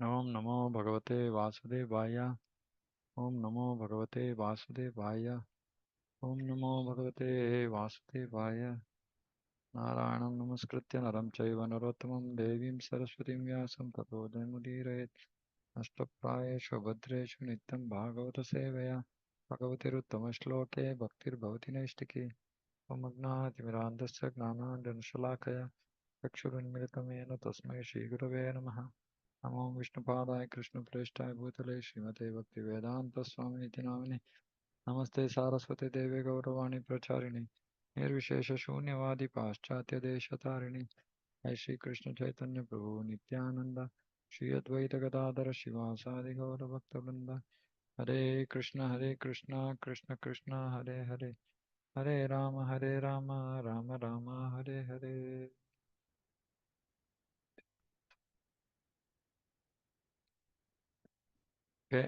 ओम नमो भगवते वासुदेवाय। ओम नमो भगवते वासुदेवाय। ओम नमो भगवते वासुदेवाय। नारायणं नमस्कृत्य नरं चैव नरोत्तमं देवीं सरस्वतीं व्यासं ततो जयमुदीरयेत्। अष्टप्रायेषु भद्रेषु नित्यं भागवतसेवया भगवतिरुत्तमश्लोके भक्तिर्भवति नैष्टिकी। त्वमज्ञानतिमिरान्धस्य ज्ञानाञ्जनशलाकया चक्षुरुन्मिलितं येन तस्मै श्रीगुरवे नमः। नमो विष्णुपादाय कृष्णप्रेष्ठाय भूतले श्रीमते भक्तिवेदान्तस्वामिनिति नामिने। नमस्ते सारस्वती देवे गौरवाणी प्रचारिणे निर्विशेषशून्यवादी पाश्चात्यदेशतारिणे। जय श्री कृष्ण चैतन्य प्रभु नित्यानंद श्री अद्वैत गदाधर शिवासादि गौरभक्तवृंद। हरे कृष्ण कृष्ण कृष्ण हरे हरे, हरे Ram Ram Ram Hare Hare. Okay,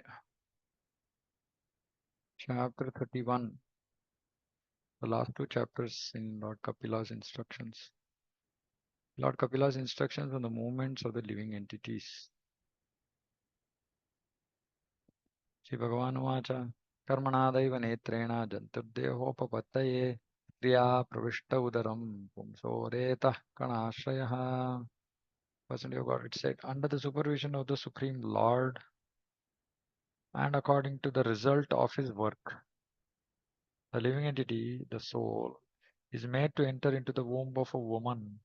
chapter 31. The last two chapters in Lord Kapila's instructions. Lord Kapila's instructions on the movements of the living entities. Shri Bhagavan Vacha Karmanadaiva Netrena Janturdehopapattaye Kriya Pravishta Udaram Pumsoreta Kanashayaha. Person of God, it said, under the supervision of the Supreme Lord and according to the result of his work, the living entity, the soul, is made to enter into the womb of a woman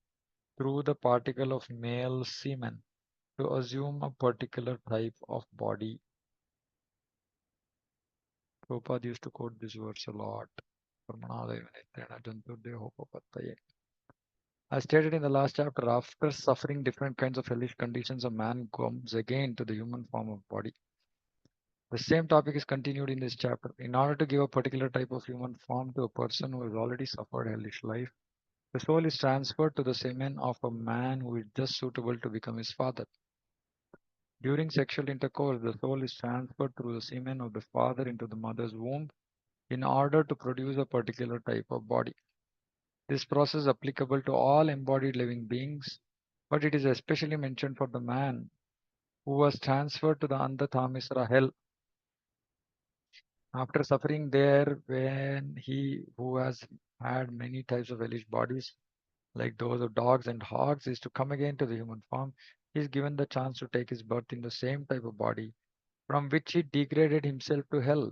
through the particle of male semen to assume a particular type of body. Prabhupada used to quote this verse a lot. As stated in the last chapter, after suffering different kinds of hellish conditions, a man comes again to the human form of body. The same topic is continued in this chapter. In order to give a particular type of human form to a person who has already suffered hellish life, the soul is transferred to the semen of a man who is just suitable to become his father. During sexual intercourse, the soul is transferred through the semen of the father into the mother's womb in order to produce a particular type of body. This process is applicable to all embodied living beings, but it is especially mentioned for the man who was transferred to the Andathamisra hell after suffering there when he who has had many types of hellish bodies like those of dogs and hogs is to come again to the human form. He is given the chance to take his birth in the same type of body from which he degraded himself to hell,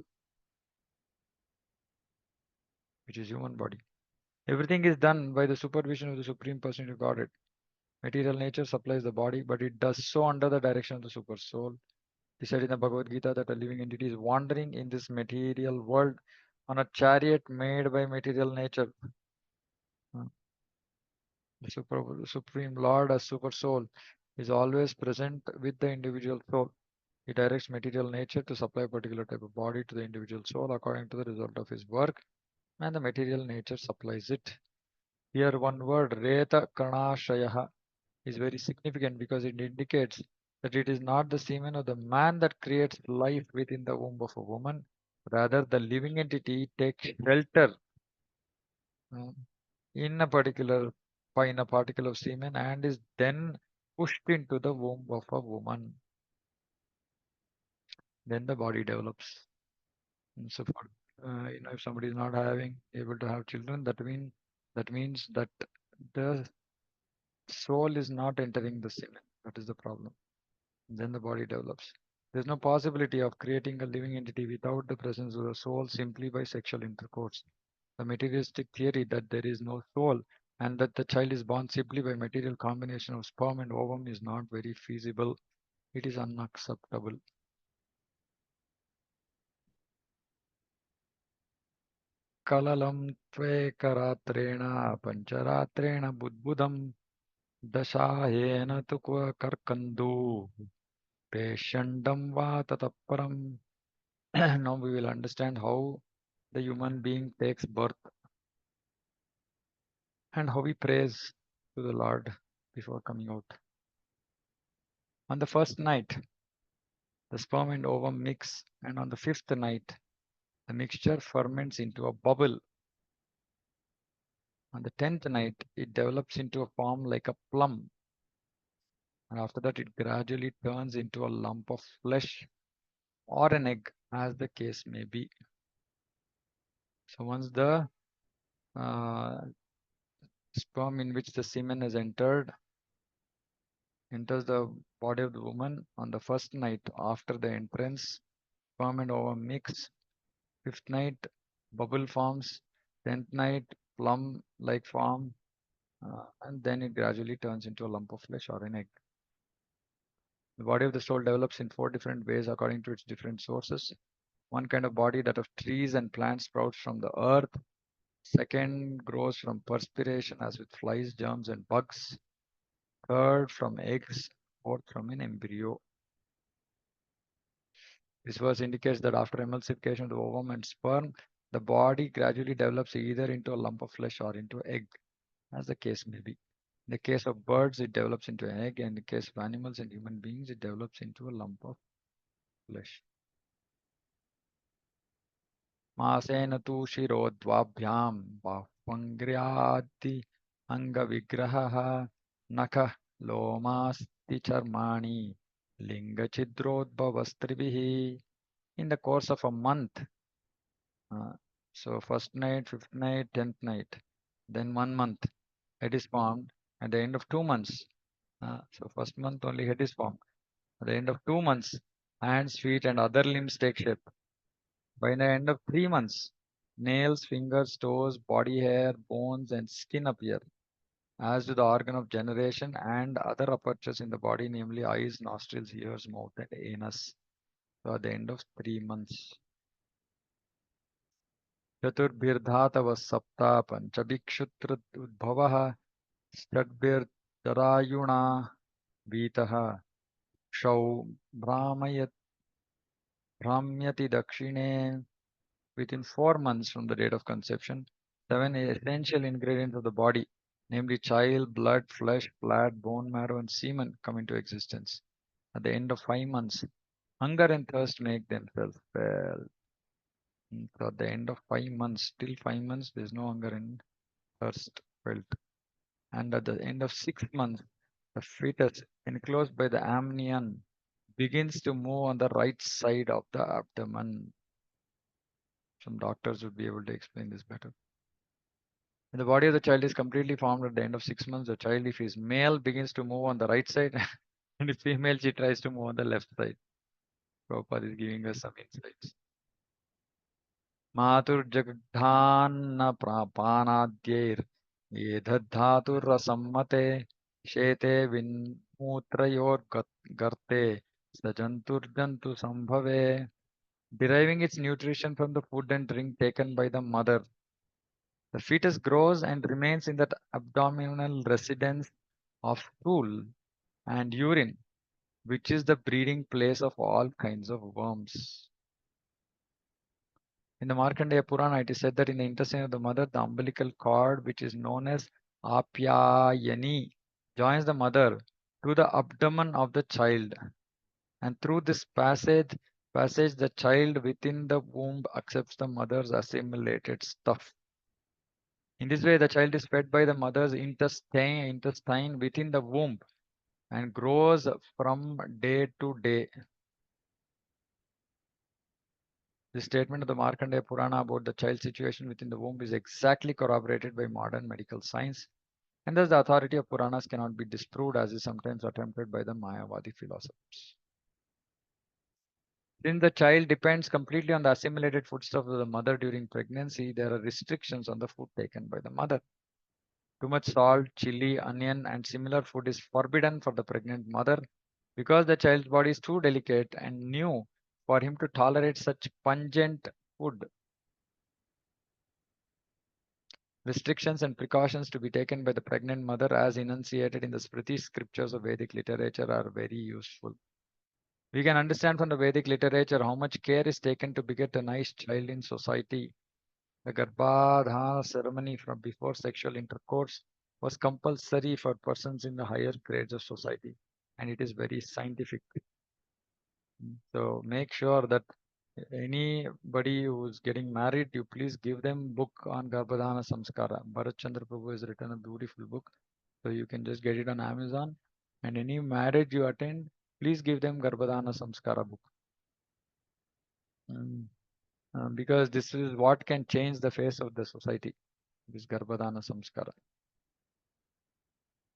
which is human body. Everything is done by the supervision of the Supreme Personality of Godhead. Material nature supplies the body, but it does so under the direction of the super soul. He said in the Bhagavad Gita that a living entity is wandering in this material world on a chariot made by material nature. Uh, The Supreme Lord as super soul is always present with the individual soul. He directs material nature to supply a particular type of body to the individual soul according to the result of his work, and the material nature supplies it. Here, one word, Reta Karnashayaha, is very significant because it indicates that it is not the semen of the man that creates life within the womb of a woman. Rather, the living entity takes shelter uh, in a particle of semen and is then pushed into the womb of a woman. Then the body develops. And so, for, if somebody is not having able to have children, that means that the soul is not entering the semen. That is the problem. Then the body develops. There's no possibility of creating a living entity without the presence of the soul simply by sexual intercourse. The materialistic theory that there is no soul and that the child is born simply by material combination of sperm and ovum is not very feasible. It is unacceptable. Kalalam tvekaratrena pancharatrena budbudam dashayena tukva karkandu peshandam va tataparam. Now we will understand how the human being takes birth and how he prays to the Lord before coming out. On the first night, the sperm and ovum mix, and on the fifth night, the mixture ferments into a bubble. On the 10th night, it develops into a form like a plum. and after that it gradually turns into a lump of flesh or an egg, as the case may be. So once the uh, sperm in which the semen has enters the body of the woman on the first night after the entrance, sperm and ovum mix. Fifth night, bubble forms. 10th night, plum-like form, and then it gradually turns into a lump of flesh or an egg. The body of the soul develops in four different ways according to its different sources. One kind of body, that of trees and plants, sprouts from the earth. Second, grows from perspiration, as with flies, germs, and bugs. Third, from eggs. Fourth, from an embryo. This verse indicates that after emulsification of the ovum and sperm, the body gradually develops either into a lump of flesh or into an egg, as the case may be. In the case of birds, it develops into an egg, and in the case of animals and human beings, it develops into a lump of flesh. मासेन तु शिरोद्वाभ्यां बाह्वङ्ग्र्याद्दि अङ्गविग्रहः नखः लोमास्ति चर्माणि लिङ्गछिद्रोद्भवस्त्रिभिः. In the course of a month, so first night, fifth night, 10th night, then 1 month, head is formed. At the end of 2 months, so first month only head is formed. At the end of 2 months, hands, feet, and other limbs take shape. By the end of 3 months, nails, fingers, toes, body hair, bones, and skin appear, as do the organ of generation and other apertures in the body, namely eyes, nostrils, ears, mouth, and anus. So at the end of 3 months. चतुर्भिर्धातवः सप्ता पञ्चभिक्षुत्रोद्भवः षड्भिर्जरायुणा वीतः क्षौ भ्राम्यति दक्षिणे. Within 4 months from the date of conception, 7 essential ingredients of the body, namely chyle, blood, flesh, fat, bone marrow, and semen, come into existence. At the end of 5 months, hunger and thirst make themselves felt. So at the end of 5 months, till 5 months, there is no hunger and thirst felt. And at the end of 6 months, the fetus, enclosed by the amnion, begins to move on the right side of the abdomen. Some doctors would be able to explain this better. When the body of the child is completely formed at the end of 6 months, the child, if he is male, begins to move on the right side, and if female, she tries to move on the left side. Prabhupada is giving us some insights. मातुर्जगद्धान्न प्रापानाद्यैर् एतद्धधातुरसम्मते शेते विन्मूत्रयोर्गर्ते सजन्तुर्जन्तु संभवे. Deriving its nutrition from the food and drink taken by the mother, the fetus grows and remains in that abdominal residence of stool and urine, which is the breeding place of all kinds of worms. In the Markandeya Purana, it is said that in the intestine of the mother, the umbilical cord, which is known as Apyayani, joins the mother to the abdomen of the child. And through this passage, the child within the womb accepts the mother's assimilated stuff. In this way, the child is fed by the mother's intestine within the womb and grows from day to day. The statement of the Markandeya Purana about the child's situation within the womb is exactly corroborated by modern medical science, and thus the authority of Puranas cannot be disproved, as is sometimes attempted by the Mayavadi philosophers. Since the child depends completely on the assimilated foodstuff of the mother during pregnancy, there are restrictions on the food taken by the mother. Too much salt, chili, onion, and similar food is forbidden for the pregnant mother because the child's body is too delicate and new for him to tolerate such pungent food. Restrictions and precautions to be taken by the pregnant mother, as enunciated in the Smriti scriptures of Vedic literature, are very useful. We can understand from the Vedic literature how much care is taken to beget a nice child in society. The Garbhadhana ceremony from before sexual intercourse was compulsory for persons in the higher grades of society, and it is very scientific. So make sure that anybody who's getting married, you please give them book on Garbhadhana Samskara. Bharat Chandra Prabhu has written a beautiful book. So you can just get it on Amazon And any marriage you attend, please give them Garbhadana Samskara book. Mm. Because this is what can change the face of the society. This Garbhadana Samskara.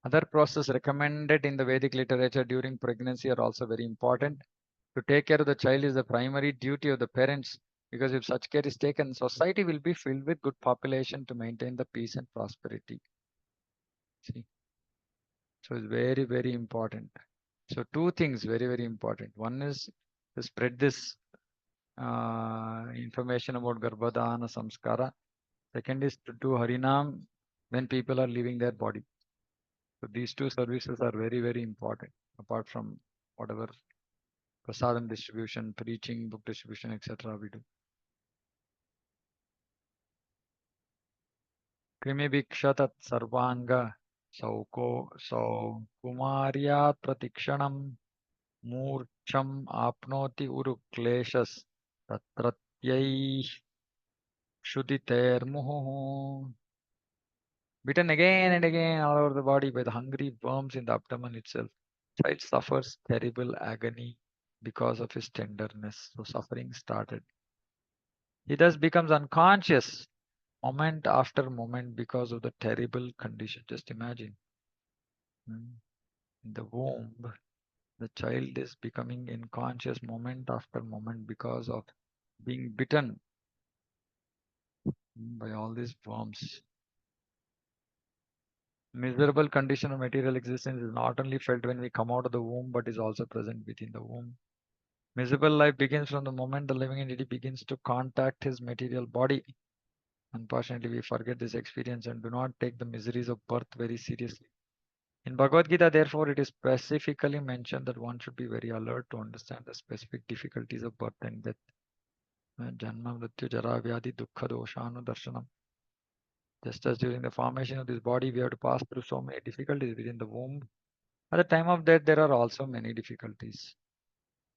Other processes recommended in the Vedic literature during pregnancy are also very important. To take care of the child is the primary duty of the parents, because if such care is taken, society will be filled with good population to maintain the peace and prosperity. See, so it's very, very important. So two things very, very important. One is to spread this information about Garbhadana Samskara. Second is to do Harinam when people are leaving their body. So these two services are very, very important, apart from whatever prasadam distribution, preaching, book distribution, etc. we do. Krimibikshatat sarvanga saukumarya pratikshanam मूर्छम आपनोति उरु क्लेशस तत्रत्यैः क्षुदितेर्मुहुः. Bitten again and again all over the body by the hungry worms in the abdomen itself. Child suffers terrible agony because of his tenderness. So suffering started. He thus becomes unconscious moment after moment because of the terrible condition. Just imagine. In the womb, the child is becoming unconscious moment after moment because of being bitten by all these worms. Miserable condition of material existence is not only felt when we come out of the womb, but is also present within the womb. Miserable life begins from the moment the living entity begins to contact his material body. Unfortunately, we forget this experience and do not take the miseries of birth very seriously. In Bhagavad Gita, therefore, it is specifically mentioned that one should be very alert to understand the specific difficulties of birth and death. Janma, Mrityu, Jara, Vyadi, Dukkha, Doshanu, Darshanam. Just as during the formation of this body, we have to pass through so many difficulties within the womb. At the time of death, there are also many difficulties.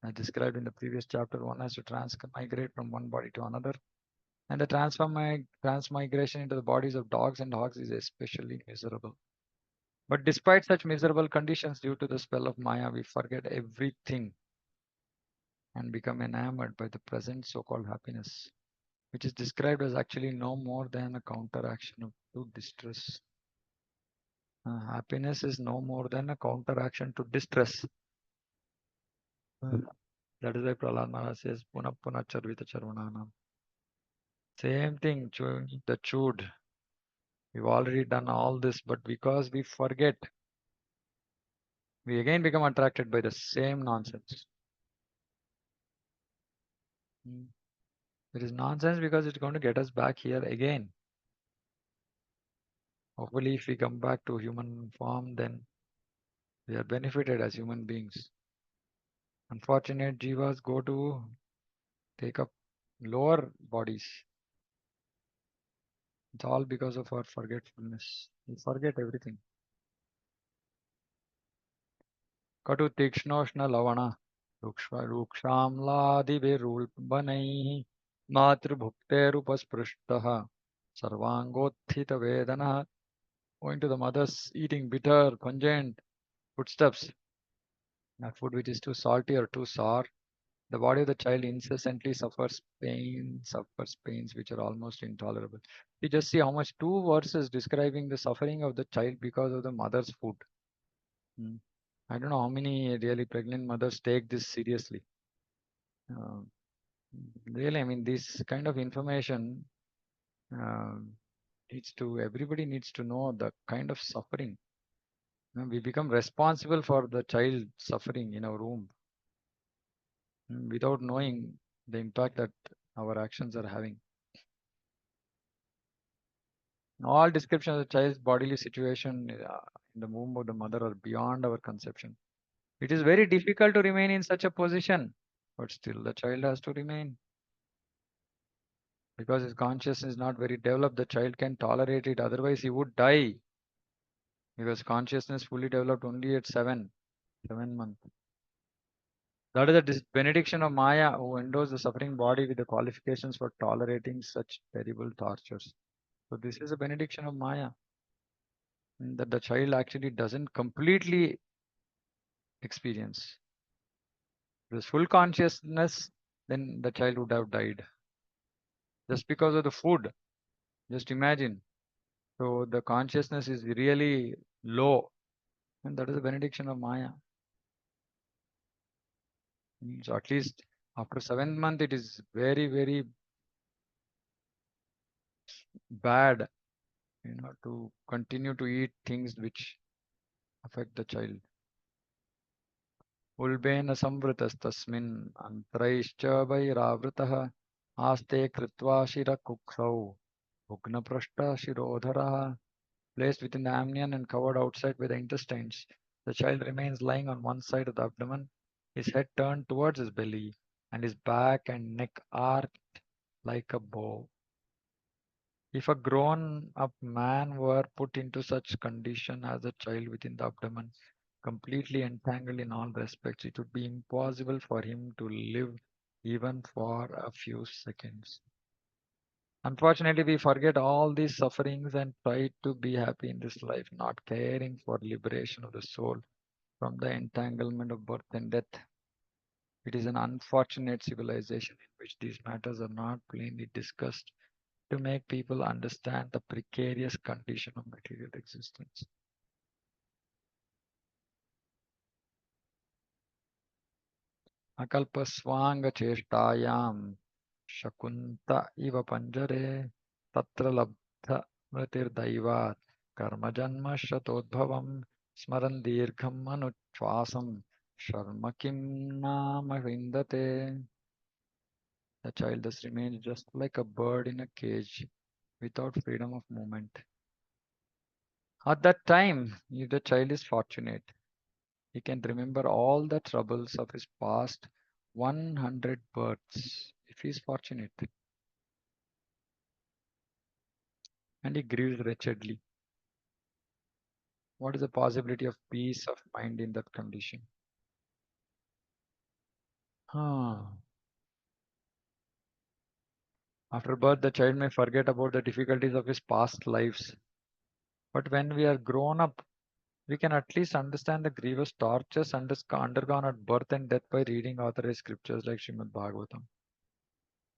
As described in the previous chapter, one has to transmigrate from one body to another. And the transmigration into the bodies of dogs and hogs is especially miserable. But despite such miserable conditions, due to the spell of Maya, we forget everything and become enamored by the present so-called happiness, which is described as actually no more than a counteraction to distress. Happiness is no more than a counteraction to distress. That is why Prahlad Maharaj says, Puna Puna Charvita Charvananam. Same thing, chewing the chewed. We've already done all this, but because we forget, we again become attracted by the same nonsense. It is nonsense because it's going to get us back here again. Hopefully, if we come back to human form, then we are benefited as human beings. Unfortunate jivas go to take up lower bodies. It's all because of our forgetfulness. We forget everything. Katu tikshnoshna lavana rukshamladivirulbanaihi matrubhukterupasprishtaha sarvangothita vedana. Going to the mother's eating bitter, pungent foodstuffs, food which is too salty or too sour. The body of the child incessantly suffers pains which are almost intolerable. You just see how much two verses describing the suffering of the child because of the mother's food. I don't know how many really pregnant mothers take this seriously. Uh, really, I mean, this kind of information uh, everybody needs to know the kind of suffering. We become responsible for the child suffering in our womb without knowing the impact that our actions are having. All descriptions of the child's bodily situation in the womb of the mother are beyond our conception. It is very difficult to remain in such a position, but still the child has to remain. Because his consciousness is not very developed, the child can tolerate it. Otherwise, he would die. Because consciousness fully developed only at 7 months. That is the benediction of Maya, who endows the suffering body with the qualifications for tolerating such terrible tortures. So this is a benediction of Maya, that the child actually doesn't completely experience. If it was full consciousness, then the child would have died just because of the food. Just imagine. So the consciousness is really low, and that is the benediction of Maya. So at least after 7th month, it is very, very bad, to continue to eat things which affect the child. उल्बेन संवृतस्तस्मिन् अन्तरैश्च वैरावृतः आस्ते कृत्वा शिरकुक्षौ भुग्नपृष्ठशिरोधरः. Placed within the amnion and covered outside by the intestines. The child remains lying on one side of the abdomen, his head turned towards his belly, and his back and neck arched like a bow. If a grown-up man were put into such condition as a child within the abdomen, completely entangled in all respects, it would be impossible for him to live even for a few seconds. Unfortunately, we forget all these sufferings and try to be happy in this life, not caring for liberation of the soul from the entanglement of birth and death. It is an unfortunate civilization in which these matters are not plainly discussed to make people understand the precarious condition of material existence. अकल्पस्वाङ्गचेष्टायां शकुन्त इव पञ्जरे तत्र लब्धमृतिर्दैवात् कर्मजन्मशतोद्भवं स्मरन् दीर्घम् अनुच्छ्वासं शर्म किं नाम विन्दते. The child thus remains just like a bird in a cage without freedom of movement. At that time, if the child is fortunate, he can remember all the troubles of his past 100 births, if he is fortunate, and he grieves wretchedly. What is the possibility of peace of mind in that condition? Ah. After birth, the child may forget about the difficulties of his past lives. But when we are grown up, we can at least understand the grievous tortures undergone at birth and death by reading authorized scriptures like Srimad Bhagavatam.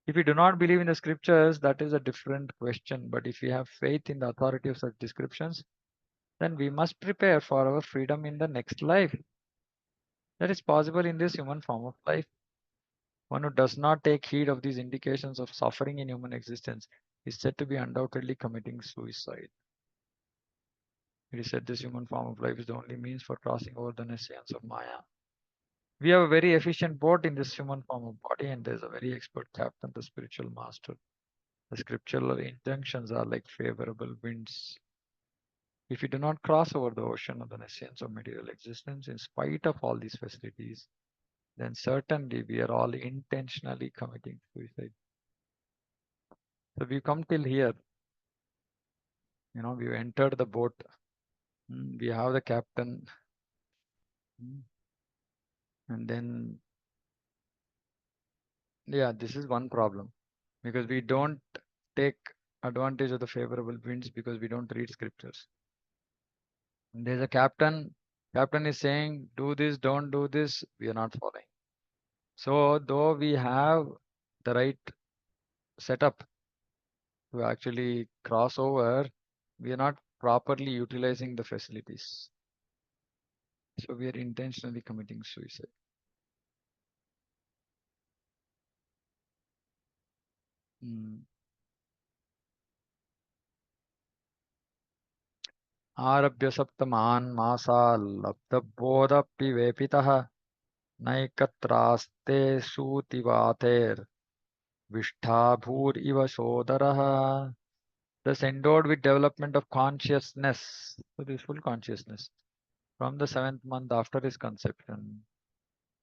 If we do not believe in the scriptures, that is a different question. But if we have faith in the authority of such descriptions, then we must prepare for our freedom in the next life. That is possible in this human form of life. One who does not take heed of these indications of suffering in human existence is said to be undoubtedly committing suicide. It is said this human form of life is the only means for crossing over the nescience of Maya. We have a very efficient boat in this human form of body, and there's a very expert captain, the spiritual master. The scriptural injunctions are like favorable winds. If we do not cross over the ocean of the nescience of material existence, in spite of all these facilities, then certainly we are all intentionally committing suicide. So we come till here, we've entered the boat. We have the captain. And then, yeah, this is one problem because we don't take advantage of the favorable winds because we don't read scriptures. And there's a captain. Captain is saying, do this, don't do this. We are not following. So, though we have the right setup to actually cross over, we are not properly utilizing the facilities. So, we are intentionally committing suicide. आरभ्य सप्तमान् मासाल् लब्धबोधपि वेपितः नैकत्रास्ते सूतिवातेर्विष्ठा सोदरः. Thus endowed with development of consciousness, so this full consciousness, from the 7th month after his conception,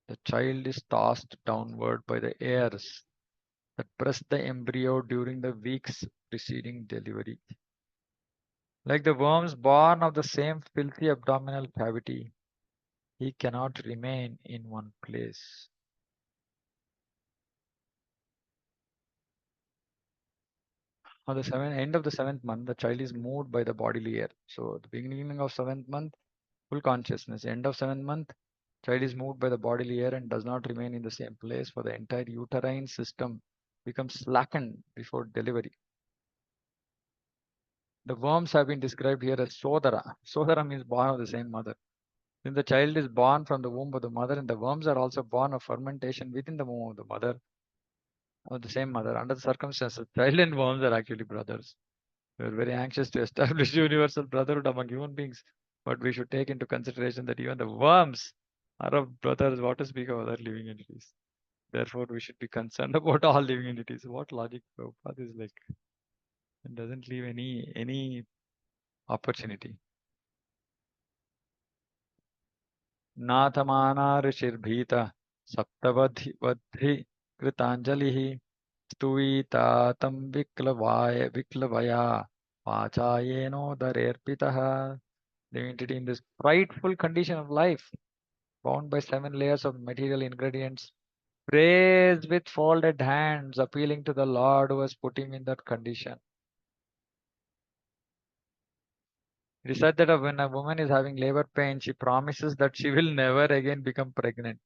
the child is tossed downward by the airs that press the embryo during the weeks preceding delivery. Like the worms born of the same filthy abdominal cavity, he cannot remain in one place. On the end of the 7th month, the child is moved by the bodily air. So the beginning of 7th month, full consciousness. End of 7th month, Child is moved by the bodily air and does not remain in the same place, for the entire uterine system becomes slackened before delivery. The worms have been described here as Sodara. Sodara means born of the same mother. Since the child is born from the womb of the mother, and the worms are also born of fermentation within the womb of the mother, of the same mother. Under the circumstances, child and worms are actually brothers. We are very anxious to establish universal brotherhood among human beings, but we should take into consideration that even the worms are of brothers. What to speak of other living entities? Therefore, we should be concerned about all living entities. What logic Prabhupada is like? It doesn't leave any opportunity. नाथमाना ऋषिर्भीता सप्तवधि कृतांजलि स्तुयिता तं विक्लवया वाचायेनोदरेऽर्पितः. The entity in this frightful condition of life, bound by 7 layers of material ingredients, prays with folded hands, appealing to the Lord who has put him in that condition. It is said that when a woman is having labor pain, she promises that she will never again become pregnant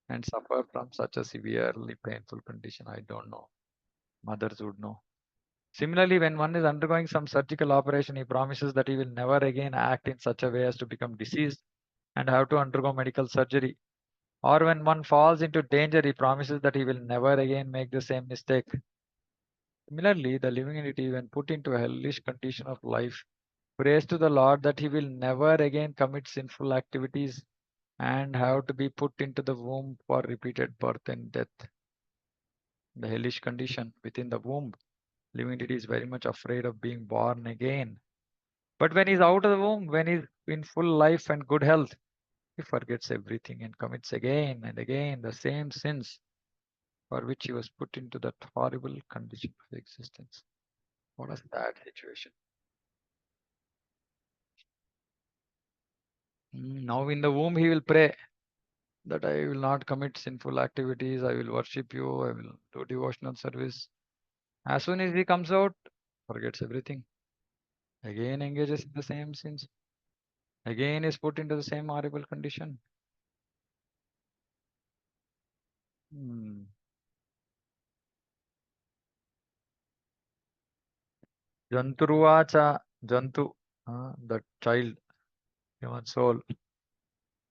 and suffer from such a severely painful condition. I don't know. Mothers would know. Similarly, when one is undergoing some surgical operation, he promises that he will never again act in such a way as to become diseased and have to undergo medical surgery. Or when one falls into danger, he promises that he will never again make the same mistake. Similarly, the living entity, when put into a hellish condition of life, prays to the Lord that he will never again commit sinful activities and have to be put into the womb for repeated birth and death. The hellish condition within the womb, living entity is very much afraid of being born again. But when he's out of the womb, when he's in full life and good health, he forgets everything and commits again and again the same sins for which he was put into that horrible condition of existence. What a sad situation. Now in the womb he will pray that I will not commit sinful activities, I will worship you, I will do devotional service. As soon as he comes out, forgets everything. Again engages in the same sins. Again is put into the same horrible condition. Hmm. Janturuvacha, Jantu, the child, human soul.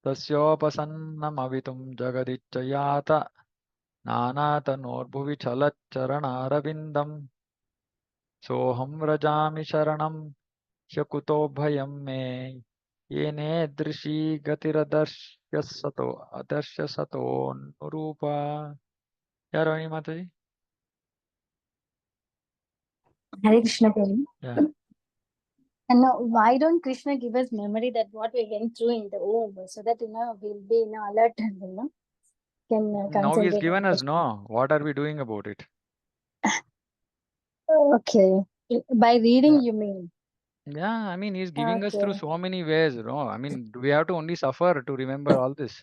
तस्योपसन्नमवितुं जगदिच्छयात नानातनोर्भुवि चलच्चरणारविन्दम् सोऽहं व्रजामि शरणं शकुतो भयं मे येनेदृशी गतिरदर्श्यसतो अदर्श्यसतोऽनुरूपा. Yeah, Rohini Mataji? Hare Krishna, Prabhu. Yeah. And now, why don't Krishna give us memory that what we went through in the womb, so that we'll be alert and can Now he's concentrate given on us, no? What are we doing about it? Okay. By reading, Yeah. you mean? Yeah, I mean, he's giving us through Okay. so many ways, no? I mean, do we have to only suffer to remember all this?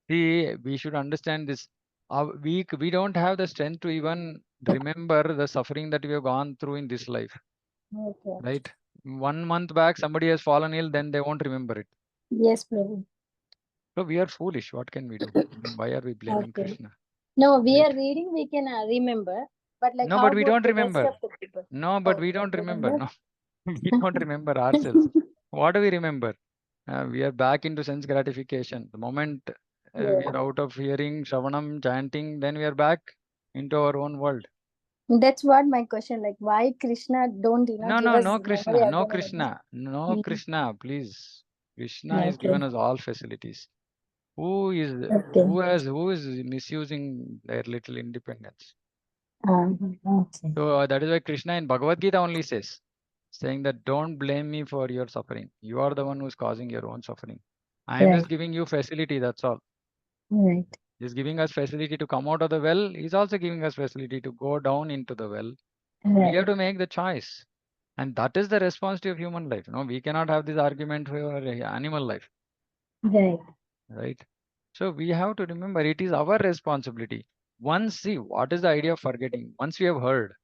See, we should understand this. We don't have the strength to even remember the suffering that we have gone through in this life, Okay. right? 1 month back, somebody has fallen ill, then they won't remember it. Yes, Prabhu. So we are foolish. What can we do? I mean, why are we blaming Okay. Krishna? No, we Right? are reading, we can remember. But like, No, how but we about don't the rest remember. of the people? No, but Oh, we we don't don't remember. remember? No, we don't remember ourselves. What do we remember? We are back into sense gratification. The moment we Yeah. are out of hearing, Shravanam, chanting, then we are back into our own world. That's what my question, like, why Krishna don't, No, give no, us no, memory Krishna, no, again and again? Krishna, no, Mm. Krishna, please. Krishna is Okay. given us all facilities. Who is Okay. who is misusing their little independence? Okay. So that is why Krishna in Bhagavad Gita only says, saying that don't blame me for your suffering. You are the one who's causing your own suffering. I am Right. just giving you facility, that's all. Right. He's giving us facility to come out of the well. He's also giving us facility to go down into the well. We Right. have to make the choice. And that is the responsibility of human life. No, we cannot have this argument for animal life, Right. right? So we have to remember it is our responsibility. Once, see, what is the idea of forgetting? Once we have heard,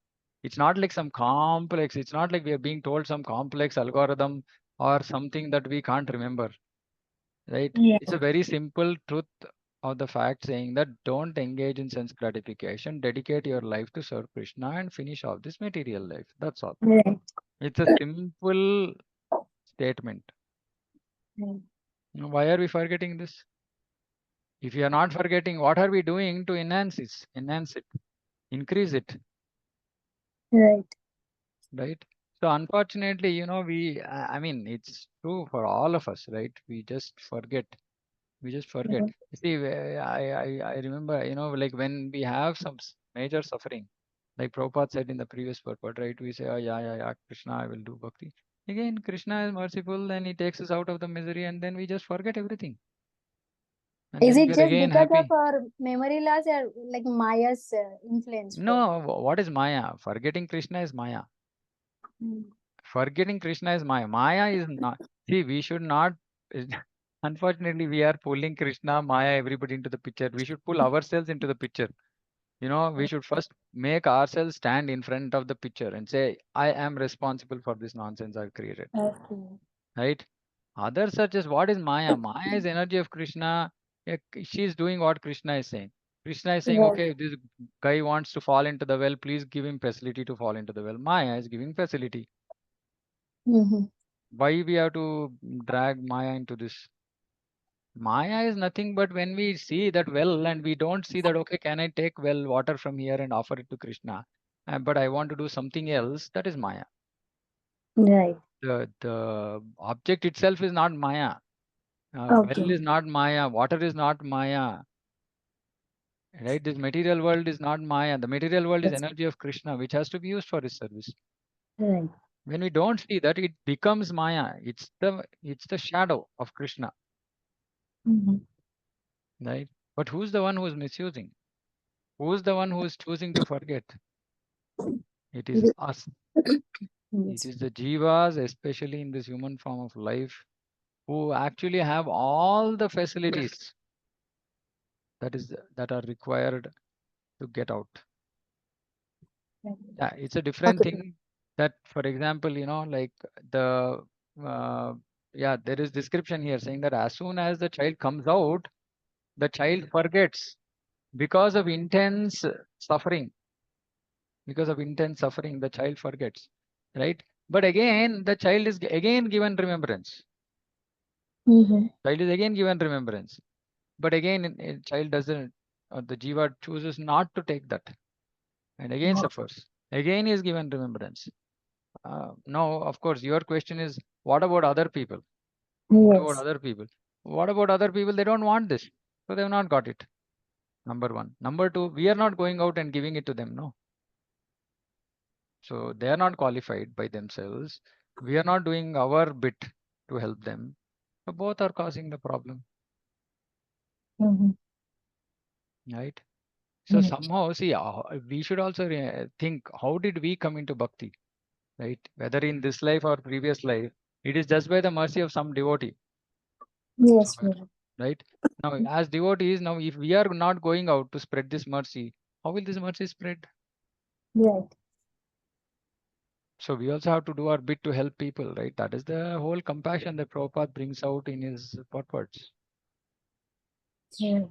it's not like some complex, it's not like we are being told some complex algorithm or something that we can't remember. right? Yeah. It's a very simple truth of the fact saying that don't engage in sense gratification, dedicate your life to serve Krishna and finish off this material life. That's all. Right. It's a simple statement. Right. Why are we forgetting this? If you are not forgetting, what are we doing to enhance it, increase it, Right. right? So unfortunately, I mean, it's true for all of us, right? We just forget. We just forget. Right. You see, I remember, like when we have some major suffering, like Prabhupada said in the previous purport, right? We say, oh, yeah, yeah, yeah, Krishna, I will do bhakti. Again, Krishna is merciful, then he takes us out of the misery, and then we just forget everything. And Is then it we are just again because of happy. our memory loss or like Maya's influence, bro? No, what is Maya? Forgetting Krishna is Maya. Mm. Forgetting Krishna is Maya. Maya is not. See, we should not. Unfortunately, we are pulling Krishna, Maya, everybody into the picture. We should pull ourselves into the picture. We should first make ourselves stand in front of the picture and say, I am responsible for this nonsense I've created. Okay. Right? Others are just, what is Maya? Maya is energy of Krishna. Yeah, she is doing what Krishna is saying. Krishna is saying, Right. okay, this guy wants to fall into the well, please give him facility to fall into the well. Maya is giving facility. Mm-hmm. Why we have to drag Maya into this? Maya is nothing but when we see that well and we don't see that, okay, can I take well water from here and offer it to Krishna? But I want to do something else, that is Maya. Right. The object itself is not Maya. Well Okay. is not Maya. Water is not Maya. Right? This material world is not Maya. The material world is That's energy of Krishna, which has to be used for his service. right. When we don't see that, it becomes Maya. It's the shadow of Krishna. Mm-hmm. Right? But who's the one who is misusing? Who's the one who is choosing to forget? It is us. It Yes. is the jivas, especially in this human form of life, who actually have all the facilities that are required to get out. Right. Yeah, it's a different Okay. thing that, for example, like the uh, yeah, there is description here saying that as soon as the child comes out, the child forgets because of intense suffering. Because of intense suffering, the child forgets, right? But again, the child is again given remembrance. Mm-hmm. Child is again given remembrance. But again, child doesn't, the jiva chooses not to take that and again suffers. Again is given remembrance. Now, of course, your question is, what about other people? What about Yes. other people? What about other people? They don't want this. So they have not got it. Number one. Number two, we are not going out and giving it to them. No. So they are not qualified by themselves. We are not doing our bit to help them. So both are causing the problem. Mm-hmm. Right? So Right. somehow, see, we should also think, how did we come into bhakti, right? Whether in this life or previous life, it is just by the mercy of some devotee Yes, somewhere, bro. right? Now, as devotees, now if we are not going out to spread this mercy, how will this mercy spread? Right. So we also have to do our bit to help people, right? That is the whole compassion that Prabhupada brings out in his purports. Right.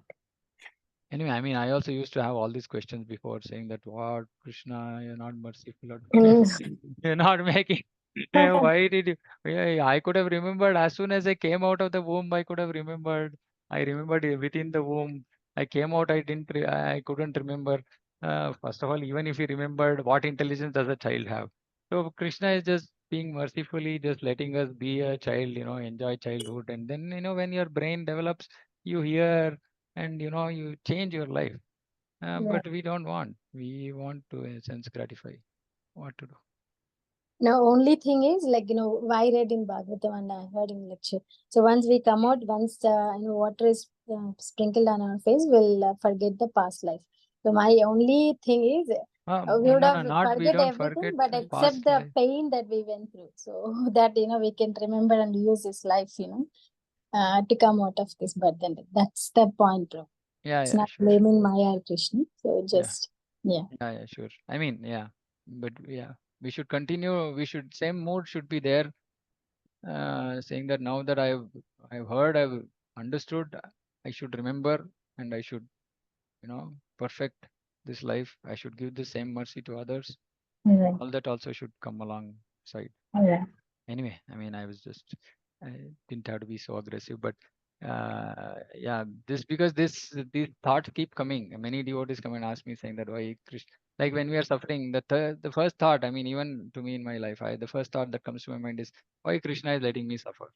Anyway, I mean, I also used to have all these questions before saying that, what, Krishna, you're not merciful. Mm. You're not making. Why did you? Yeah, I could have remembered as soon as I came out of the womb. I could have remembered. I remembered within the womb. I came out. I didn't. I couldn't remember. First of all, even if he remembered, what intelligence does a child have? So Krishna is just being mercifully just letting us be a child. Enjoy childhood, and then when your brain develops, you hear and you change your life. Right. But we don't want. We want to, in a sense, gratify. What to do? Now, only thing is like, why read in Bhagavatam and I heard in lecture. So once we come out, once water is sprinkled on our face, we'll forget the past life. So my only thing is, we would No, no, have not we forget don't everything, forget but the except past the life. pain that we went through. So that, we can remember and use this life, to come out of this burden. That's the point, bro. Yeah, It's yeah, not sure. blaming Maya or Krishna. So Yeah, just, yeah. yeah, yeah, sure. I mean, yeah, but yeah, we should continue. Same mood should be there. Saying that now that I've heard, understood I should remember and I should, perfect this life. I should give the same mercy to others. Right. All that also should come alongside. Right. Anyway, I mean, I didn't have to be so aggressive, but yeah, this because these thoughts keep coming. Many devotees come and ask me saying that why Krishna, like when we are suffering, the first thought, I mean, even to me in my life, the first thought that comes to my mind is why Krishna is letting me suffer,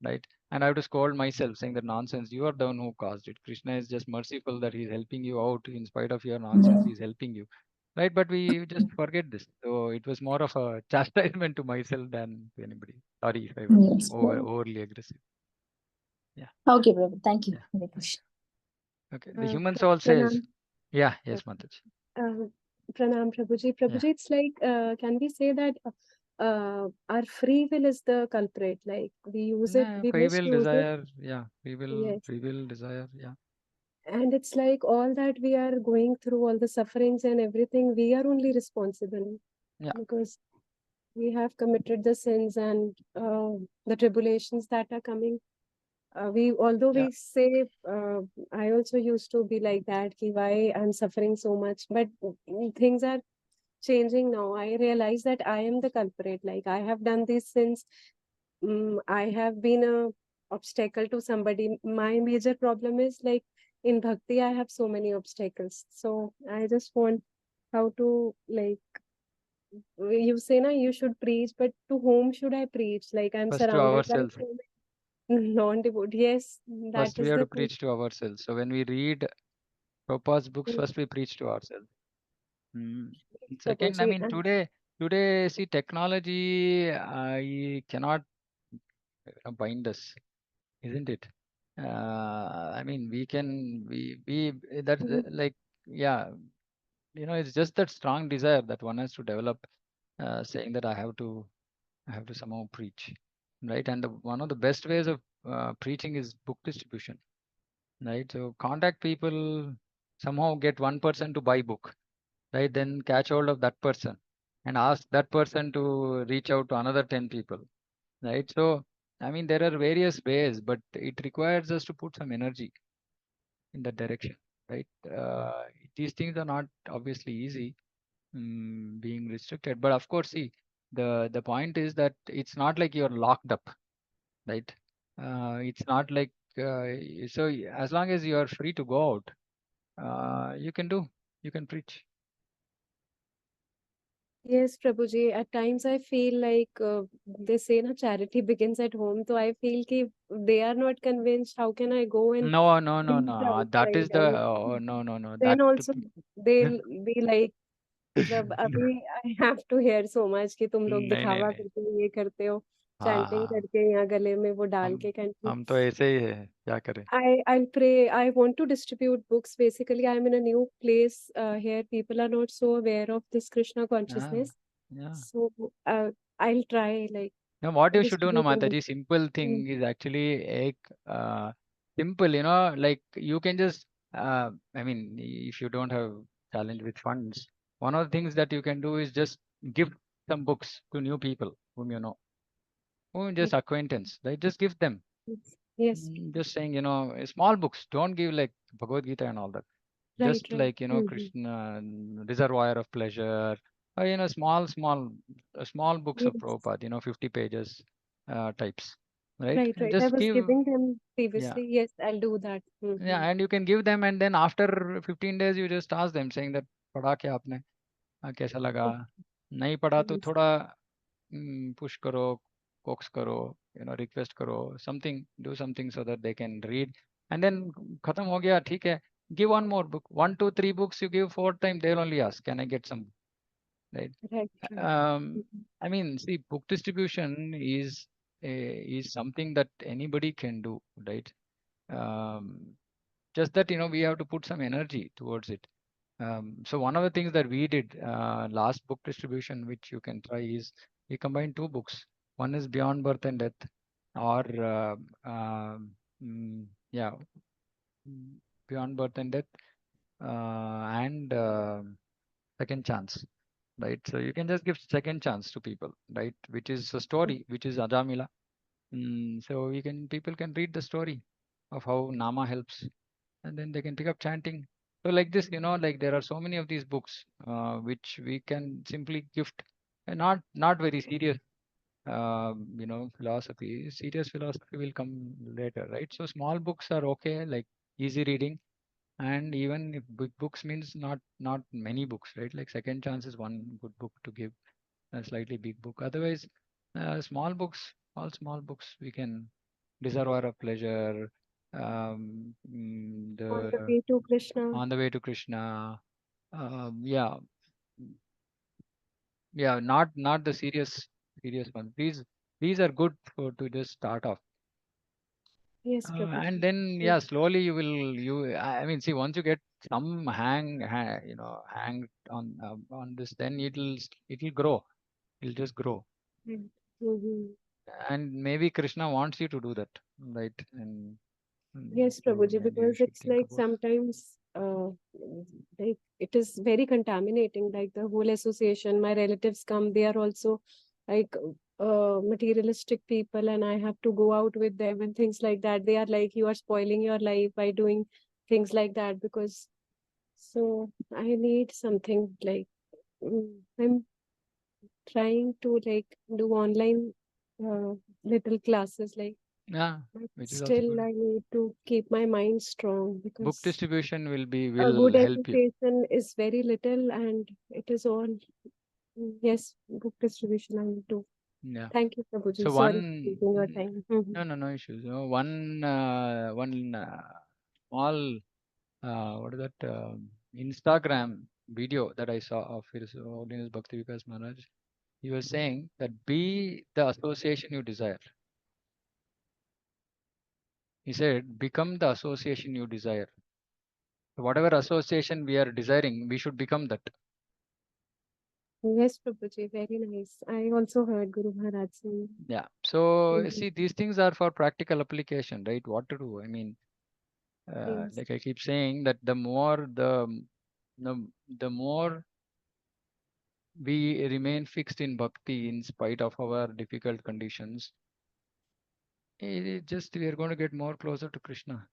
right? And I have to scold myself saying that nonsense. You are the one who caused it. Krishna is just merciful that he's helping you out in spite of your nonsense. Yeah. He's helping you, right? But we just forget this. So it was more of a chastisement to myself than to anybody. Sorry if I was Yes, Prabhu. overly aggressive. Yeah, Okay, Prabhu. Thank you. yeah. Hare Krishna. Okay. The human Pra- soul says, Pranam, yeah, uh, yes, Mataji. Pranam Prabhuji. Yeah. Prabhuji, it's like, can we say that our free will is the culprit? Like we use it, Yeah, we free will, misuse it. desire. Yeah, Yes. free will, desire. Yeah, And it's like all that we are going through, all the sufferings and everything, we are only responsible yeah, because we have committed the sins and the tribulations that are coming. Although yeah, we say, I also used to be like that, ki why I'm suffering so much, but things are changing now. I realize that I am the culprit. Like I have done these sins. I have been a obstacle to somebody. My major problem is like in bhakti, I have so many obstacles. So I just want how to like you say na you should preach, but to whom should I preach? Like I'm first to surrounded by ourselves. so many non-devout. Yes, that First, we is have the to thing. preach to ourselves. So when we read Prabhupada's books, Mm, first we preach to ourselves. Mm. Second, I Prabhuji, mean, and today, see, technology, I cannot bind us, isn't it? I mean, we that's mm, like, yeah, it's just that strong desire that one has to develop, saying that I have to somehow preach, right? And one of the best ways of preaching is book distribution, right? So contact people, somehow get one person to buy book, right? Then catch hold of that person and ask that person to reach out to another 10 people, right? So, I mean, there are various ways, but it requires us to put some energy in that direction, right? These things are not obviously easy, being restricted, but of course, see, the point is that it's not like you're locked up, right? It's not like as long as you are free to go out, you can preach. yes, Prabhuji, at times I feel like they say na charity begins at home. So I feel ki they are not convinced. How can I go and No, no, no, preach no. That outside? is the And no, no, no. That then also they'll be like, मतलब अभी I have to hear so much कि तुम लोग नहीं नहीं दिखावा नहीं. करके ये करते हो, हाँ चैंटिंग हाँ. करके या गले में वो डाल हम के कंठी. हम तो ऐसे ही है. क्या करें? I'll pray. I want to distribute books. Basically, I'm in a new place here. People are not so aware of this Krishna Yeah, consciousness. yeah. So I'll try like Now, what you should do, no, distributing Mataji, books. simple Mm, thing is actually uh, simple, like you can just, I mean, if you don't have challenge with funds, one of the things that you can do is just give some books to new people whom you know, who mm, just acquaintance, right? Just give them. yes, yes, Just saying, small books. Don't give like Bhagavad Gita and all that. right, Just right. like, Mm-hmm. Krishna, Reservoir of Pleasure, or, small books of Yes, Prabhupada, 50 pages types, right? right, right. I Just was give, giving them yeah, previously. Yes, I'll do that. yeah, Mm-hmm. and you can give them, and then after 15 days, you just ask them, saying that, पढ़ा क्या आपने? कैसा लगा? नहीं पढ़ा तो Yes, थोड़ा push करो, coax करो, request करो, something, do something so that they can read. And then खत्म हो गया, ठीक है. Give one more book, 1, 2, 3 books you give 4 times, they'll only ask, can I get some, right? right, right. Mhm. I mean, see, book distribution is something that anybody can do, right? Um, just that, we have to put some energy towards it. So one of the things that we did last book distribution, which you can try, is we combined two books. One is Beyond Birth and Death, or yeah, mm, Beyond Birth and Death, and Second Chance, right? So you can just give second chance to people, right? Which is a story, which is Ajamila. So people can read the story, of how Nama helps, and then they can pick up chanting. So like this, like there are so many of these books which we can simply gift, and not very serious. Philosophy. Serious philosophy will come later, right? So small books are okay, like easy reading, and even if big books means not many books, right? Like Second Chance is one good book to give, a slightly big book. Otherwise, small books, all small books, we can. Reservoir of Pleasure, On the the way to Krishna. On the Way to Krishna. Yeah, yeah, not the serious one. These are good for to just start off. Yes, And Prabhuji. then, Mm. yeah, slowly I mean, see, once you get some hang on this, then it'll grow. It'll just grow. Right. Mhm. And maybe Krishna wants you to do that, right? And Yes, so Prabhuji, maybe you because should it's think like about. sometimes like it is very contaminating, like the whole association. My relatives come, they are also like materialistic people, and I have to go out with them and things like that. They are like, you are spoiling your life by doing things like that because so I need something like I'm trying to like do online uh, little classes like Yeah, but which is also still, good. I need to keep my mind strong Book because distribution a will good help you. education is very little and it is all, yes, book distribution I will do. Yeah. Thank you, Prabhuji. So Sorry for one, taking your time. Mhm. no issues. One small what is that Instagram video that I saw of His Holiness Bhakti Vikas Maharaj. He was saying that be the association you desire. He said, become the association you desire. Whatever association we are desiring, we should become that. Yes, Prabhuji, very nice. I also heard Guru Maharaj saying. Yeah. So you Mhm. see, these things are for practical application, right? What to do? I mean, Yes, like I keep saying that the more we remain fixed in bhakti in spite of our difficult conditions, it just we are going to get more closer to Krishna.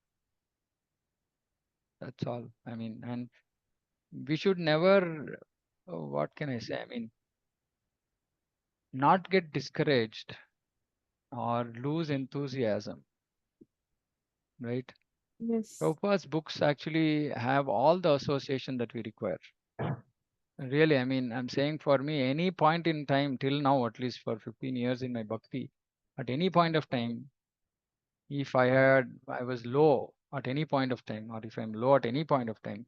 That's all. I mean, and we should never, what can I say? I mean, not get discouraged or lose enthusiasm, right? yes, Prabhupada's books actually have all the association that we require. Really, I mean, I'm saying for me, any point in time till now, at least for 15 years in my bhakti, at any point of time, if I was low at any point of time, or if I'm low at any point of time,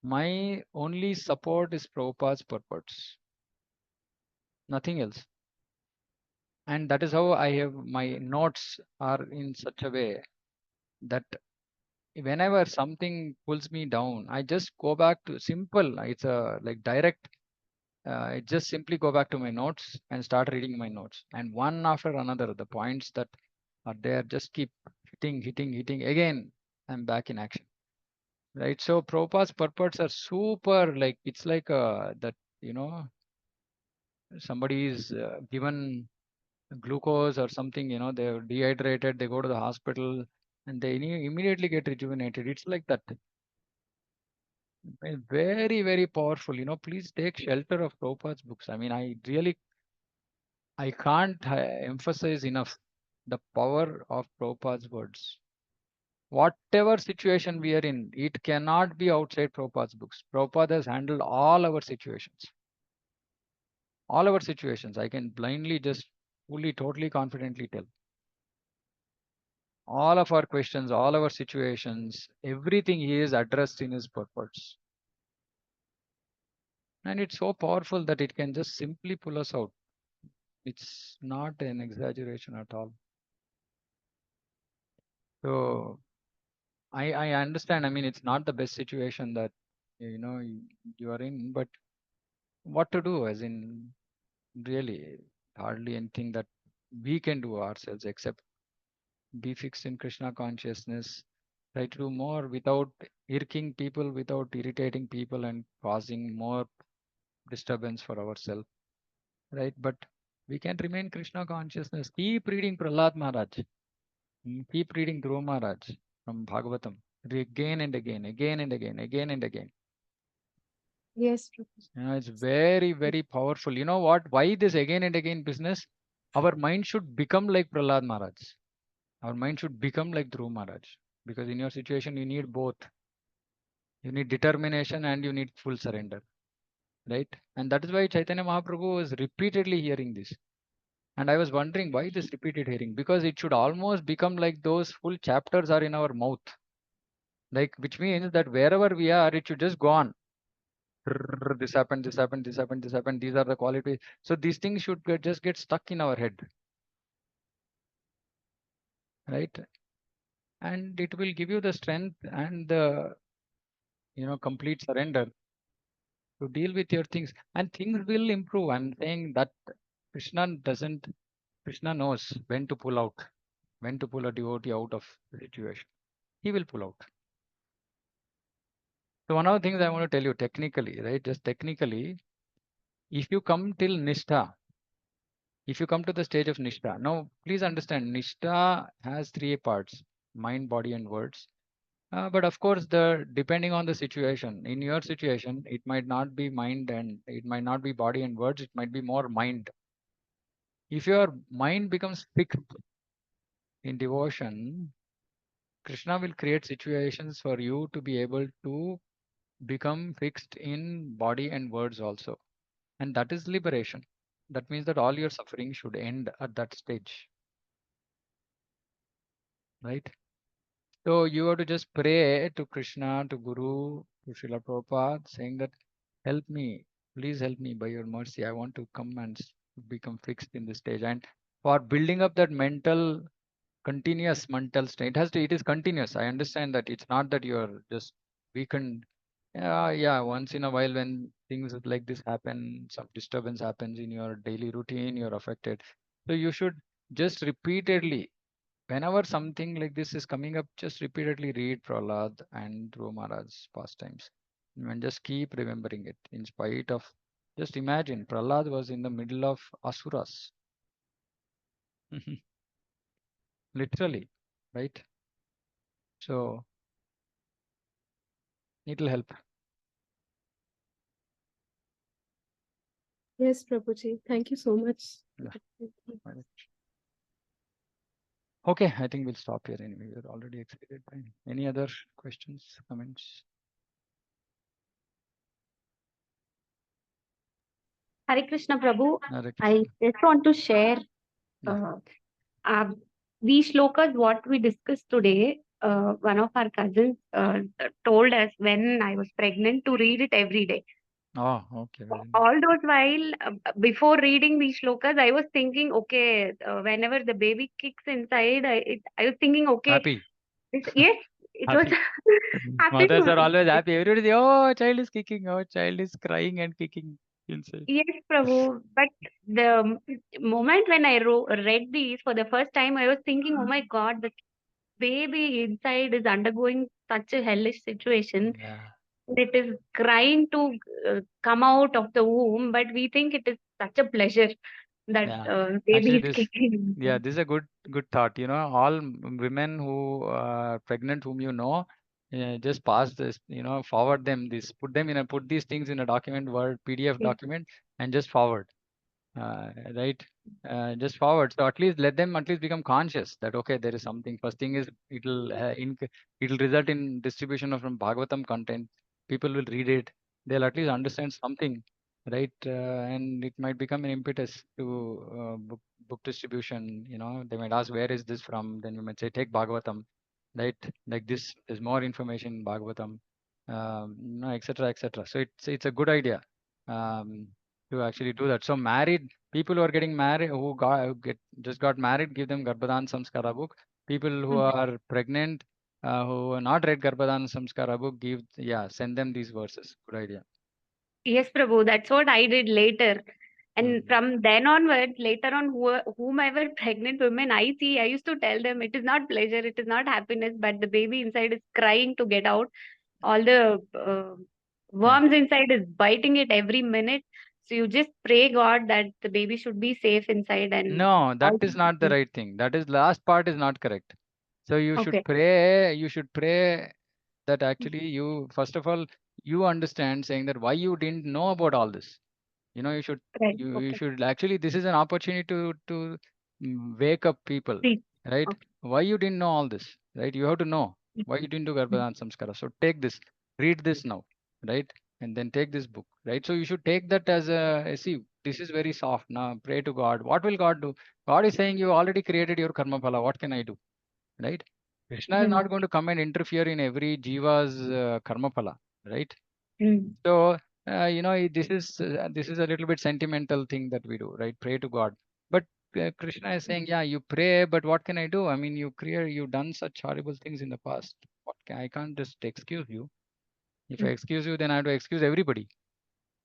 my only support is Prabhupada's purports, nothing else. And that is how I have my notes are in such a way that whenever something pulls me down, I just go back to simple. It's a like direct. I just simply go back to my notes and start reading my notes. And one after another, the points that are there just keep hitting. Again, I'm back in action. Right. So Prabhupada's purports are super like it's like that, you know, somebody is given glucose or something, they're dehydrated, they go to the hospital and they immediately get rejuvenated. It's like that. Very, very powerful. Please take shelter of Prabhupada's books. I mean, I can't emphasize enough the power of Prabhupada's words. Whatever situation we are in, it cannot be outside Prabhupada's books. Prabhupada has handled all our situations. All our situations. I can blindly just fully, totally confidently tell. All of our questions, all our situations, everything he is addressed in his purpose. And it's so powerful that it can just simply pull us out. It's not an exaggeration at all. So I understand. I mean, it's not the best situation that you are in, but what to do? As in, really, hardly anything that we can do ourselves except be fixed in Krishna consciousness. Try to do more without irking people, without irritating people, and causing more disturbance for ourselves, right? But we can remain Krishna consciousness. Keep reading Prahlad Maharaj. Keep reading Dhruva Maharaj. from Bhagavatam. Again and again, again and again, again and again. Yes, Prabhuji. You know, it's very, very powerful. You know what? Why this again and again business? Our mind should become like Prahlad Maharaj. Our mind should become like Dhruv Maharaj. Because in your situation, you need both. You need determination and you need full surrender. Right? And that is why Chaitanya Mahaprabhu was repeatedly hearing this. And I was wondering why this repeated hearing? Because it should almost become like those full chapters are in our mouth. Like, which means that wherever we are, it should just go on. This happened, this happened, this happened, this happened. These are the qualities. So these things should just get stuck in our head. Right? And it will give you the strength and the complete surrender to deal with your things. And things will improve. I'm saying that Krishna knows when to pull out, when to pull a devotee out of the situation. He will pull out. So one of the things I want to tell you technically, right? Just technically, if you come till Nishtha, if you come to the stage of Nishtha, now please understand Nishtha has three parts: mind, body, and words. But of course, depending on the situation, in your situation, it might not be mind and it might not be body and words, it might be more mind. If your mind becomes fixed in devotion, Krishna will create situations for you to be able to become fixed in body and words also. And that is liberation. That means that all your suffering should end at that stage. Right? So you have to just pray to Krishna, to Guru, to Srila Prabhupada, saying that, help me, please help me by your mercy. I want to come and become fixed in this stage. And for building up that continuous mental state, it is continuous. I understand that it's not that you're just weakened. Yeah, once in a while when things like this happen, some disturbance happens in your daily routine, you're affected. So you should just repeatedly, whenever something like this is coming up, just repeatedly read Prahlad and Dhruva Maharaj's pastimes. And just keep remembering it in spite of, just imagine, Prahlad was in the middle of Asuras. Literally, right? So it'll help. Yes, Prabhuji. Thank you so much. Yeah. Right. Okay, I think we'll stop here anyway. We're already exceeded time. Any other questions, comments? Hare Krishna Prabhu, Hare I Krishna. just want to share Yeah. uh, these shlokas, what we discussed today. One of our cousins told us when I was pregnant to read it every day. Oh, okay. Very nice. All those while, before reading these shlokas, I was thinking, okay, whenever the baby kicks inside, I was thinking, okay, Happy. yes, it was Happy. happy. Mothers are always happy. Everybody say, oh, child is kicking. Oh, child is crying and kicking inside. Yes, Prabhu. But the moment when I read these for the first time, I was thinking, oh my God, the baby inside is undergoing such a hellish situation. Yeah. It is crying to come out of the womb, but we think it is such a pleasure that Yeah. baby Actually, is kicking. this is a good thought. All women who are pregnant, whom you know, just pass this, forward them this, put these things in a document, Word, PDF Yes, document, and just forward. Right? Just forward. So at least let them at least become conscious that okay, there is something. First thing is it'll result in distribution of from Bhagavatam content. People will read it. They'll at least understand something, right? And it might become an impetus to book distribution. They might ask where is this from. Then you might say take Bhagavatam, right? Like this, there's more information in Bhagavatam, etc., etc. So it's a good idea. Um, to actually do that. So married people who are getting married, just got married, give them Garbhadan Samskara book. People who are pregnant, who are not read Garbhadan Samskara book, send them these verses. Good idea. yes, Prabhu. That's what I did later. And from then onward, later on, whomever pregnant women I see, I used to tell them it is not pleasure, it is not happiness, but the baby inside is crying to get out. All the worms inside is biting it every minute. So you just pray God that the baby should be safe inside and No, that all. is not the right thing. That is last part is not correct. So you should Okay. pray. You should pray that actually you first of all you understand saying that why you didn't know about all this. You know, Right. you Okay. should actually, this is an opportunity to wake up people, Please. right? Okay. Why you didn't know all this, right? You have to know why you didn't do Garbhadan Samskara. So take this, read this now, right? And then take this book, right? So you should take that as see, this is very soft. Now pray to God. What will God do? God is saying you already created your karma phala. What can I do, right? Krishna is not going to come and interfere in every jiva's karma phala, right? So this is a little bit sentimental thing that we do, right? Pray to God. But Krishna is saying, yeah, you pray, but what can I do? I mean, you've done such horrible things in the past. I can't just excuse you. If I excuse you, then I have to excuse everybody,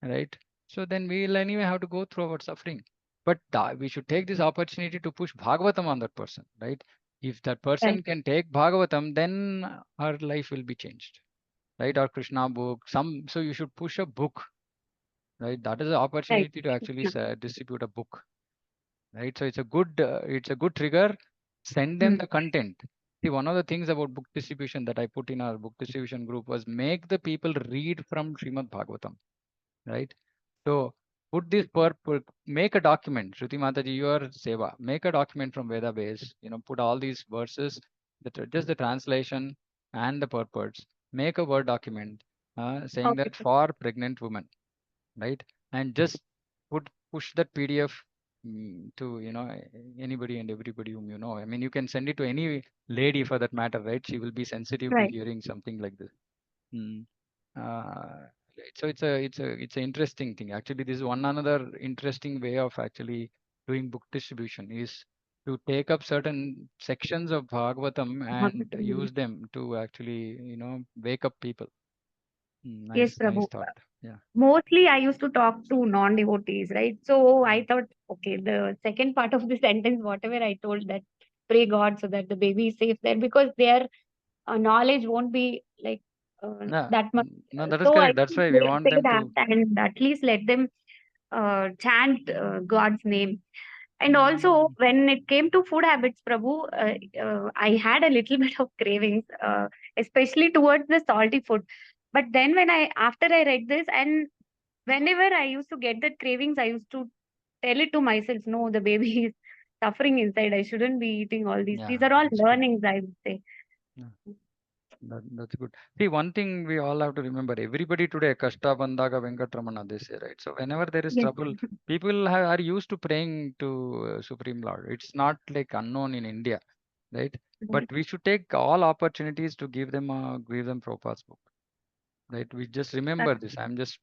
right? So then we'll anyway have to go through our suffering. But we should take this opportunity to push Bhagavatam on that person, right? If that person Right. can take Bhagavatam, then her life will be changed, right? Or Krishna book, so you should push a book, right? That is an Right. opportunity to actually distribute a book, right? So it's a good trigger. Send them the content. See, one of the things about book distribution that I put in our book distribution group was make the people read from Srimad Bhagavatam, right? So put this make a document. Shruti Mataji, your seva, make a document from Veda base, put all these verses, just the translation and the purports. Make a Word document saying Okay. that for pregnant women, right? And just push that PDF to anybody and everybody whom you know. I mean, you can send it to any lady for that matter, right? She will be sensitive to Right. hearing something like this. Mm. Uh, so it's a interesting thing. Actually, this is one another interesting way of actually doing book distribution is to take up certain sections of Bhagavatam and Bhagavatam. use them to actually wake up people. Yes, Nice Prabhu. thought. Yeah. Mostly I used to talk to non-devotees, right? So I thought, okay, the second part of the sentence, whatever I told, that pray God so that the baby is safe there, because their knowledge won't be like No, that much. no, that is So I correct. That's used why to we want say them that to. and at least let them chant God's name. And also, when it came to food habits, Prabhu, I had a little bit of cravings, especially towards the salty food. But then, after I read this, and whenever I used to get that cravings, I used to tell it to myself, no, the baby is suffering inside. I shouldn't be eating all these. Yeah, These are all that's good. learnings, I would say. Yeah, that's good. See, one thing we all have to remember: everybody today, Kashta Bandaga Venkatramana, they say, right? So whenever there is Yes. trouble, people are used to praying to Supreme Lord. It's not like unknown in India, right? But we should take all opportunities to give them Prabhupada's book, right? We just remember this. I'm just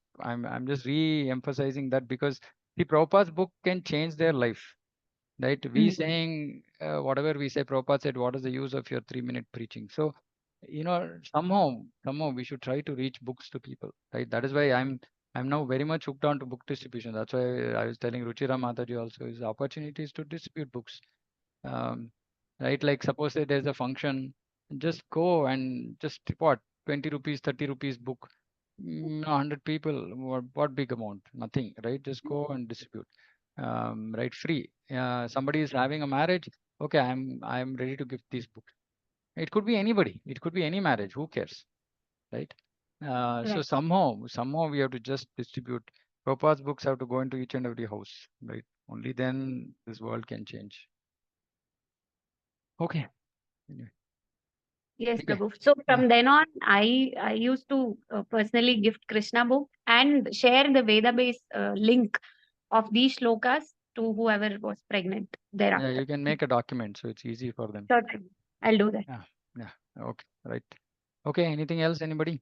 re-emphasizing that because the Prabhupada's book can change their life. Right? We saying whatever we say, Prabhupada said, what is the use of your 3-minute preaching? So, somehow we should try to reach books to people, right? That is why I'm now very much hooked on to book distribution. That's why I was telling Ruchira Mataji also is opportunities to distribute books. Um, right? Like suppose that there's a function, just go and just what 20 rupees, 30 rupees book. 100 people, what big amount? Nothing, right? Just go and distribute. Right, free. Somebody is having a marriage. Okay, I'm ready to give this book. It could be anybody. It could be any marriage. Who cares, right? So Right. somehow we have to just distribute. Prabhupada's books have to go into each and every house, right? Only then this world can change. Okay. Anyway. Yes, Okay. Prabhu. So from then on, I used to personally gift Krishna book and share the Veda based link of these shlokas to whoever was pregnant Yeah, thereafter. you can make a document, so it's easy for them. Sure, Prabhu. I'll do that. Yeah. Okay. Right. Okay. Anything else? Anybody?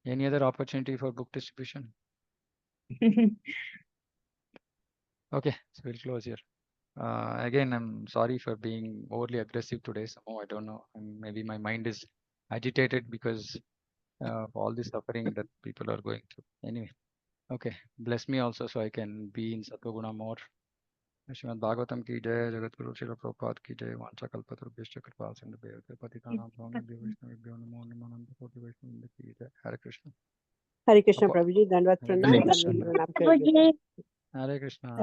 Any other opportunity for book distribution? Okay. So we'll close here. Again, I'm sorry for being overly aggressive today. Somehow I don't know. Maybe my mind is agitated because of all the suffering that people are going through. Anyway, okay. Bless me also so I can be in Sattva-guna more. Shrimad Bhagavatam की जय जगतगुरु श्रील प्रभुपाद की जय वांछा कल्पतरुभ्यश्च कृपा सिंधुभ्यः पतितानां स्वामिभ्यो वैष्णवेभ्यो नमो नमः अनंत कोटि वैष्णव की जय हरे Krishna Hare Krishna, Prabhuji. Dandvat हरे Pranam. Krishna Dandvat Pranam. हरे कृष्ण